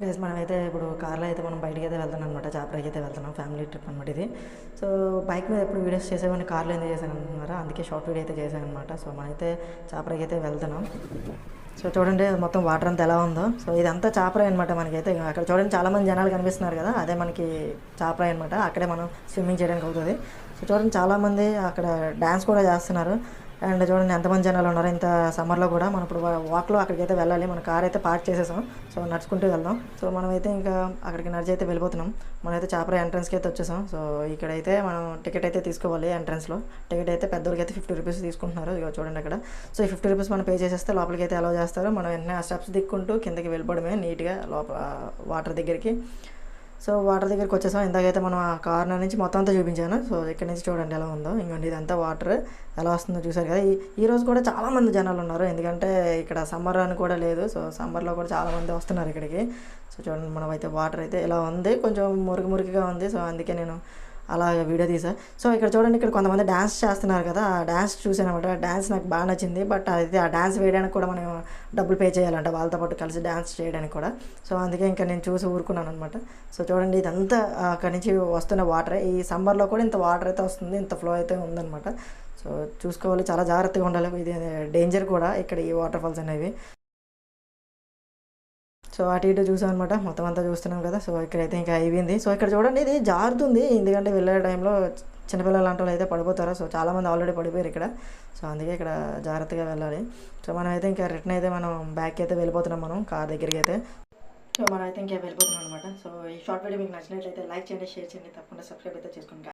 Guys మనమైతే ఇప్పుడు కార్లో అయితే మనం బయటికి అయితే వెళ్తున్నాం అనమాట. చాపరాయికి అయితే వెళ్తున్నాం, ఫ్యామిలీ ట్రిప్ అనమాట ఇది. సో బైక్ మీద ఎప్పుడు వీడియోస్ చేసేవాడిని, కార్లో ఎందుకు చేశాను అంటున్నారా, అందుకే షార్ట్ వీడియో అయితే చేశాను అనమాట. సో మనమైతే చాపరాయికి అయితే వెళ్తున్నాం. సో చూడండి మొత్తం వాటర్ అంతా ఎలా ఉందో. సో ఇదంతా చాపరాయి అనమాట. మనకైతే అక్కడ చూడండి చాలామంది జనాలు కనిపిస్తున్నారు కదా, అదే మనకి చాపరాయి అనమాట. అక్కడే మనం స్విమ్మింగ్ చేయడానికి అవుతుంది. సో చూడండి చాలామంది అక్కడ డ్యాన్స్ కూడా చేస్తున్నారు. అండ్ చూడండి ఎంతమంది జనాలు ఉన్నారు ఇంత సమ్మర్లో కూడా. మనం ఇప్పుడు వాక్లో అక్కడికైతే వెళ్ళాలి. మన కార్ అయితే పార్క్ చేసేసాం. సో నడుచుకుంటూ వెళ్దాం. సో మనమైతే ఇంకా అక్కడికి నడిచి అయితే వెళ్ళిపోతున్నాం. మనమైతే చాపరాయి ఎంట్రన్స్కి అయితే వచ్చేసాం. సో ఇక్కడైతే మనం టికెట్ అయితే తీసుకోవాలి. ఎంట్రన్స్లో టికెట్ అయితే పెద్దోళ్ళకి అయితే 50 రూపీస్ తీసుకుంటున్నారు. ఇక చూడండి అక్కడ. సో ఈ 50 రూపీస్ మనం పే చేసేస్తే లోపలికి అయితే అలౌ చేస్తారు. మనం వెంటనే ఆ స్టెప్స్ దిక్కుంటూ కిందకి వెళ్ళిపోవడమే నీట్గా లోపల వాటర్ దగ్గరికి. సో వాటర్ దగ్గరికి వచ్చేసాం. ఇందాకైతే మనం ఆ కార్నర్ నుంచి మొత్తం అంతా చూపించాను. సో ఇక్కడ నుంచి చూడండి ఎలా ఉందో. ఇంకోండి ఇదంతా వాటర్ ఎలా వస్తుందో చూసారు కదా. ఈ రోజు కూడా చాలామంది జనాలు ఉన్నారు, ఎందుకంటే ఇక్కడ సమ్మర్ అని కూడా లేదు. సో సమ్మర్లో కూడా చాలామంది వస్తున్నారు ఇక్కడికి. సో చూడండి మనం అయితే వాటర్ అయితే ఇలా ఉంది, కొంచెం మురికిగా ఉంది. సో అందుకే నేను అలా వీడియో తీసా. సో ఇక్కడ చూడండి, ఇక్కడ కొంతమంది డ్యాన్స్ చేస్తున్నారు కదా, ఆ డ్యాన్స్ చూసాను అనమాట. డ్యాన్స్ నాకు బాగా నచ్చింది. బట్ అయితే ఆ డ్యాన్స్ వేయడానికి కూడా మనం డబ్బులు పే చేయాలంట, వాళ్ళతో పాటు కలిసి డ్యాన్స్ చేయడానికి కూడా. సో అందుకే ఇంకా నేను చూసి ఊరుకున్నాను అనమాట. సో చూడండి ఇదంతా అక్కడి నుంచి వస్తున్న వాటరే. ఈ సమ్మర్లో కూడా ఇంత వాటర్ అయితే వస్తుంది, ఇంత ఫ్లో అయితే ఉందన్నమాట. సో చూసుకోవాలి, చాలా జాగ్రత్తగా ఉండాలి. ఇది డేంజర్ కూడా ఇక్కడ ఈ వాటర్ ఫాల్స్ అనేవి. సో అటు ఇటు చూసాం అనమాట, మొత్తం అంతా చూస్తున్నాం కదా. సో ఇక్కడైతే ఇంకా అయిపోయింది. సో ఇక్కడ చూడండి ఇది జారుతుంది, ఎందుకంటే వెళ్ళే టైంలో చిన్నపిల్లలు లాంటి వాళ్ళు అయితే పడిపోతారు. సో చాలామంది ఆల్రెడీ పడిపోయారు ఇక్కడ. సో అందుకే ఇక్కడ జాగ్రత్తగా వెళ్ళాలి. సో మనం అయితే ఇంకా రిటర్న్ అయితే మనం బ్యాక్ అయితే వెళ్ళిపోతున్నాం, మనం కార్ దగ్గరికి అయితే. సో మనం అయితే ఇంకా వెళ్ళిపోతున్నాం అనమాట. సో ఈ షార్ట్ వీడియో మీకు నచ్చినట్లయితే లైక్ చేయండి, షేర్ చేయండి, తప్పకుండా సబ్స్క్రైబ్ అయితే చేసుకోండి.